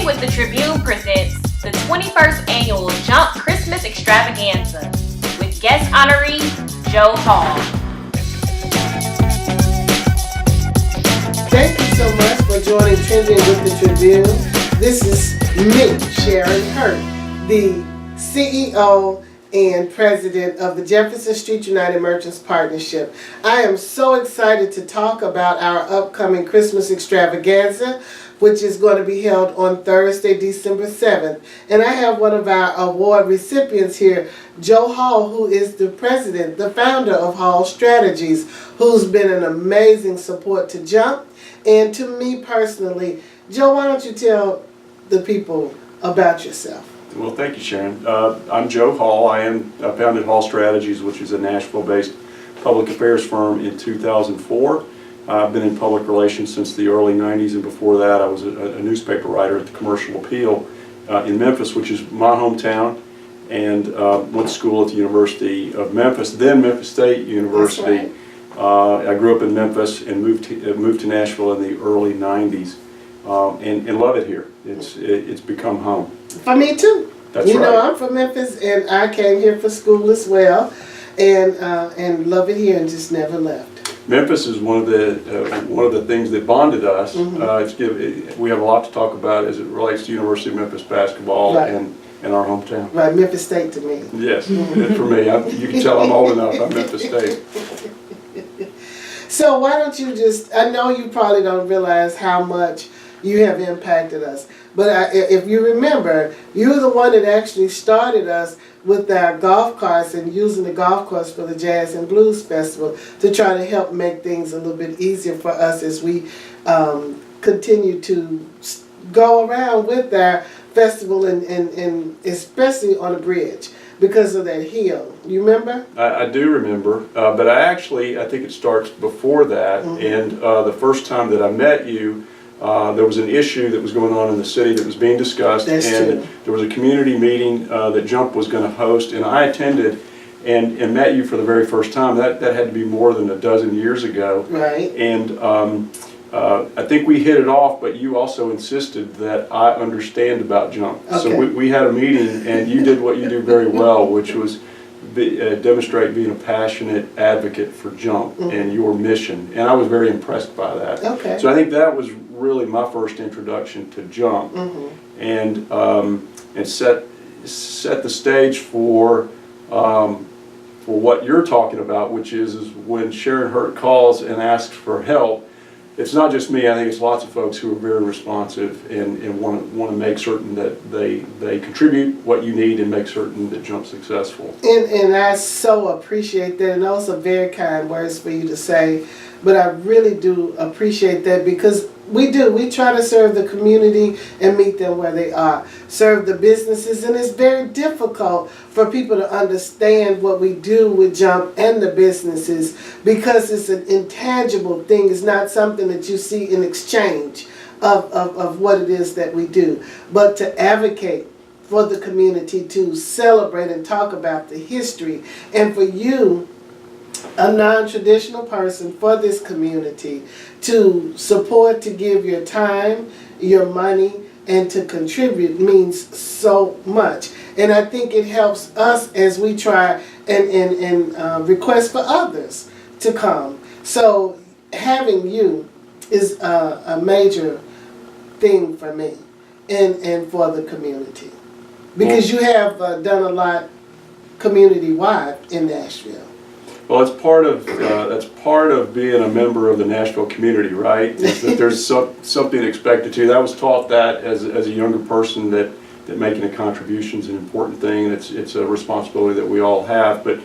with the Tribune presents the 21st annual J.U.M.P Christmas Extravaganza with guest honoree Joe Hall. Thank you so much for joining Trending with the Tribune. This is me, Sharon Hurt, the CEO and President of the Jefferson Street United Merchants Partnership. I am so excited to talk about our upcoming Christmas Extravaganza, which is going to be held on Thursday, December 7th. And I have one of our award recipients here, Joe Hall, who is the president, the founder of Hall Strategies, who's been an amazing support to J.U.M.P and to me personally. Joe, why don't you tell the people about yourself? Well, thank you, Sharon. I'm Joe Hall. I founded Hall Strategies, which is a Nashville-based public affairs firm, in 2004. I've been in public relations since the early 90s, and before that I was a newspaper writer at the Commercial Appeal in Memphis, which is my hometown, and went to school at the University of Memphis, then Memphis State University. That's right. I grew up in Memphis and moved to Nashville in the early 90s, and love it here. It's become home. For me too. That's you right. know, I'm from Memphis, and I came here for school as well, and love it here and just never left. Memphis is one of the things that bonded us. We have a lot to talk about as it relates to University of Memphis basketball, Right. and our hometown. Right, Memphis State to me. Yes, and for me, you can tell I'm old enough. I'm Memphis State. So why don't you I know you probably don't realize how much you have impacted us, but if you remember, you're the one that actually started us with our golf carts and using the golf course for the Jazz and Blues Festival to try to help make things a little bit easier for us as we continue to go around with our festival and especially on the bridge because of that hill. You remember? I do remember, but I think it starts before that. And the first time that I met you, there was an issue that was going on in the city that was being discussed. That's and true. There was a community meeting that J.U.M.P was going to host, and I attended and met you for the very first time. That had to be more than a dozen years ago. Right. And I think we hit it off, but you also insisted that I understand about J.U.M.P. Okay. So we had a meeting, and you did what you do very well, which was demonstrate being a passionate advocate for J.U.M.P and your mission. And I was very impressed by that. Okay. So I think that was really my first introduction to J.U.M.P and set the stage for what you're talking about, which is when Sharon Hurt calls and asks for help. It's not just me. I think it's lots of folks who are very responsive and want to make certain that they contribute what you need and make certain that J.U.M.P's successful. And I so appreciate that, and those are very kind words for you to say, but I really do appreciate that because we try to serve the community and meet them where they are, serve the businesses, and it's very difficult for people to understand what we do with J.U.M.P and the businesses because it's an intangible thing. It's not something that you see in exchange of what it is that we do, but to advocate for the community, to celebrate and talk about the history, and for you, a non-traditional person, for this community to support, to give your time, your money, and to contribute means so much. And I think it helps us as we try and request for others to come. So having you is a major thing for me and for the community. Because you have done a lot community-wide in Nashville. Well, that's part of being a member of the Nashville community, right? Is that there's something expected to you. I was taught that as a younger person that making a contribution is an important thing. It's a responsibility that we all have. But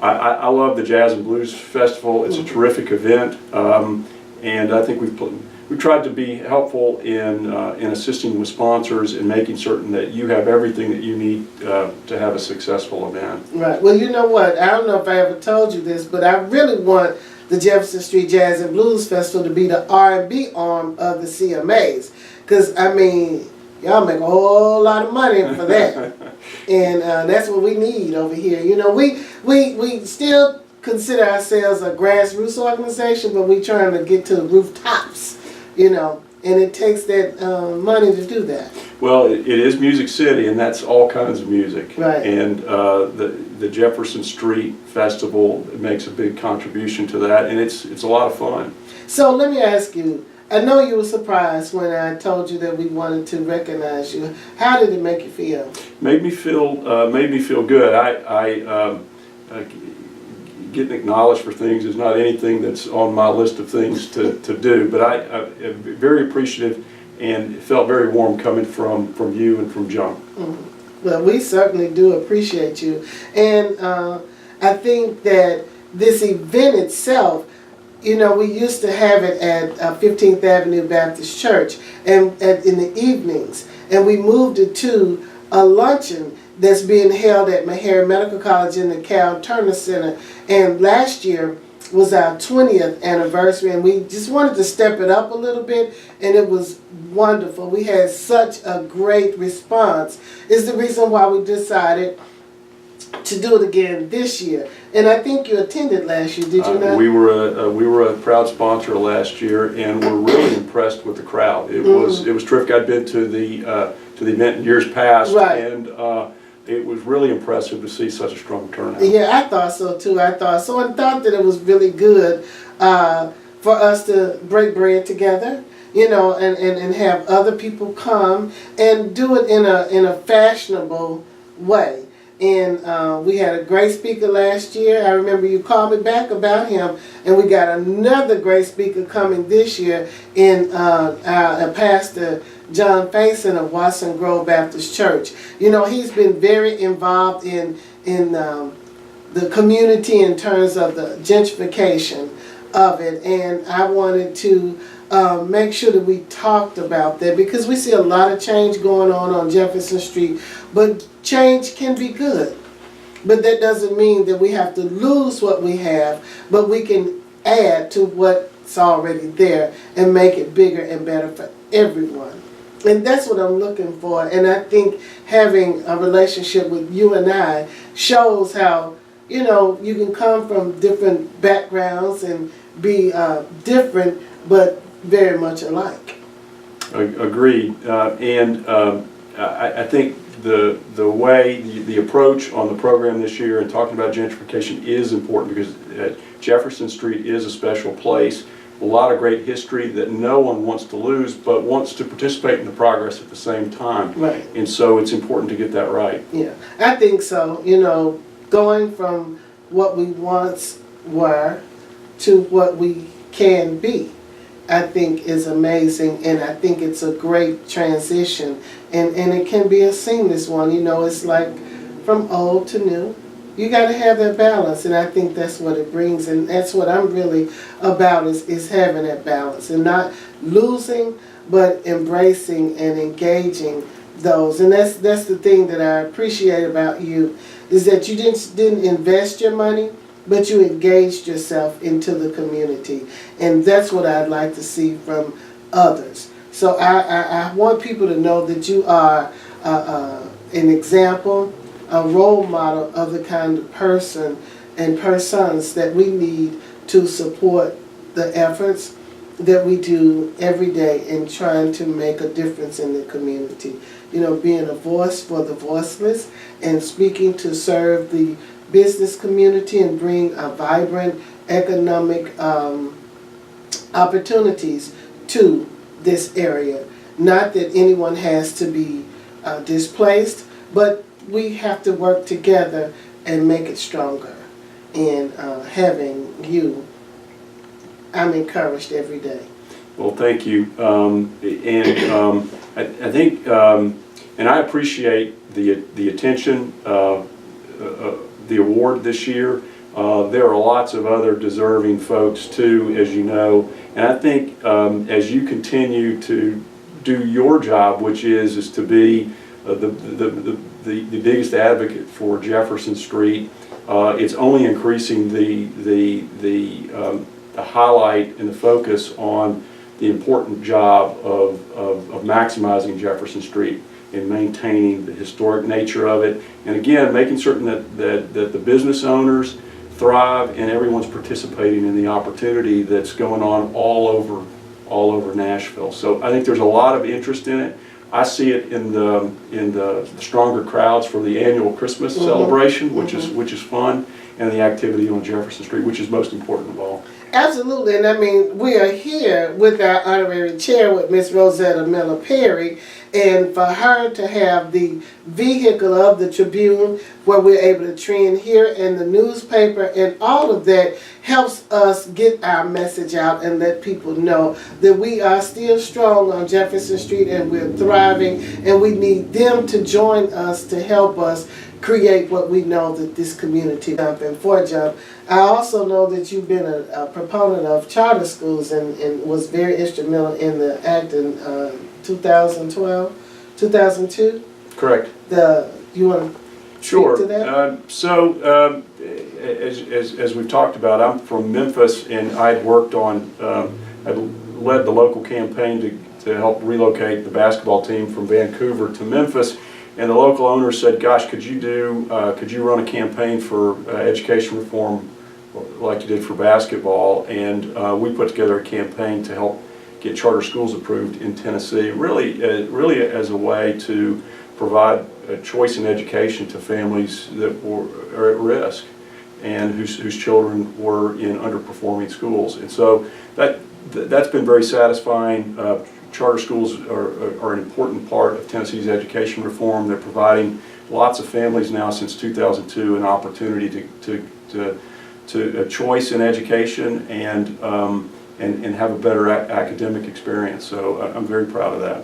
I love the Jazz and Blues Festival. It's a terrific event, and I think we've tried to be helpful in assisting with sponsors and making certain that you have everything that you need to have a successful event. Right. Well, you know what? I don't know if I ever told you this, but I really want the Jefferson Street Jazz and Blues Festival to be the R&B arm of the CMAs. Because, I mean, y'all make a whole lot of money for that. And that's what we need over here. You know, we still consider ourselves a grassroots organization, but we're trying to get to the rooftops. you know, and it takes that money to do that. Well, it is Music City, and that's all kinds of music. Right. And the Jefferson Street Festival makes a big contribution to that, and it's a lot of fun. So let me ask you, I know you were surprised when I told you that we wanted to recognize you. How did it make you feel? Made me feel good. Getting acknowledged for things is not anything that's on my list of things to do, but I am very appreciative, and it felt very warm coming from you and from J.U.M.P. Mm-hmm. Well, we certainly do appreciate you, and I think that this event itself, you know, we used to have it at 15th Avenue Baptist Church and in the evenings, and we moved it to a luncheon that's being held at Meharry Medical College in the Cal Turner Center. And last year was our 20th anniversary, and we just wanted to step it up a little bit, and it was wonderful. We had such a great response. It's the reason why we decided to do it again this year. And I think you attended last year, did you not? We were a proud sponsor last year, and we're really impressed with the crowd. It was terrific. I'd been to the event in years past, right. And it was really impressive to see such a strong turnout. Yeah, I thought so too. I thought that it was really good for us to break bread together, you know, and have other people come and do it in a fashionable way. And we had a great speaker last year. I remember you called me back about him, and we got another great speaker coming this year in our Pastor John Faison of Watson Grove Baptist Church. You know, he's been very involved in the community in terms of the gentrification of it, and I wanted to make sure that we talked about that, because we see a lot of change going on Jefferson Street, but change can be good. But that doesn't mean that we have to lose what we have, but we can add to what's already there and make it bigger and better for everyone. And that's what I'm looking for. And I think having a relationship with you and I shows how, you know, you can come from different backgrounds and be different, but very much alike. Agreed. I think the way, the approach on the program this year and talking about gentrification is important, because Jefferson Street is a special place. A lot of great history that no one wants to lose, but wants to participate in the progress at the same time. Right. And so it's important to get that right. Yeah, I think so. You know, going from what we once were to what we can be, I think is amazing, and I think it's a great transition, and it can be a seamless one. You know, it's like from old to new. You got to have that balance, and I think that's what it brings, and that's what I'm really about, is having that balance and not losing, but embracing and engaging those. And that's the thing that I appreciate about you, is that you didn't invest your money, but you engaged yourself into the community, and that's what I'd like to see from others. So I want people to know that you are an example, a role model of the kind of person and persons that we need to support the efforts that we do every day in trying to make a difference in the community. You know, being a voice for the voiceless and speaking to serve the business community and bring a vibrant economic opportunities to this area. Not that anyone has to be displaced, but we have to work together and make it stronger. And having you, I'm encouraged every day. Well, thank you. I think, and I appreciate the attention, the award this year. There are lots of other deserving folks too, as you know. And I think as you continue to do your job, which is to be the biggest advocate for Jefferson Street, it's only increasing the highlight and the focus on the important job of maximizing Jefferson Street and maintaining the historic nature of it, and again making certain that the business owners thrive and everyone's participating in the opportunity that's going on all all over Nashville. So I think there's a lot of interest in it. I see it in the stronger crowds for the annual Christmas celebration, which is fun, and the activity on Jefferson Street, which is most important of all. Absolutely, and I mean, we are here with our honorary chair with Miss Rosetta Miller Perry, and for her to have the vehicle of the Tribune where we're able to trend here in the newspaper, and all of that helps us get our message out and let people know that we are still strong on Jefferson Street and we're thriving, and we need them to join us to help us create what we know that this community J.U.M.P and for J.U.M.P. I also know that you've been a proponent of charter schools and was very instrumental in the act in 2012, 2002? Correct. You want to Sure. speak to that? As we've talked about, I'm from Memphis, and I'd worked on, I'd led the local campaign to help relocate the basketball team from Vancouver to Memphis. And the local owner said, "Gosh, could you run a campaign for education reform like you did for basketball?" And we put together a campaign to help get charter schools approved in Tennessee, really as a way to provide a choice in education to families that are at risk and whose children were in underperforming schools. And so that's been very satisfying. Charter schools are an important part of Tennessee's education reform. They're providing lots of families now since 2002 an opportunity to a choice in education and have a better academic experience. So I'm very proud of that.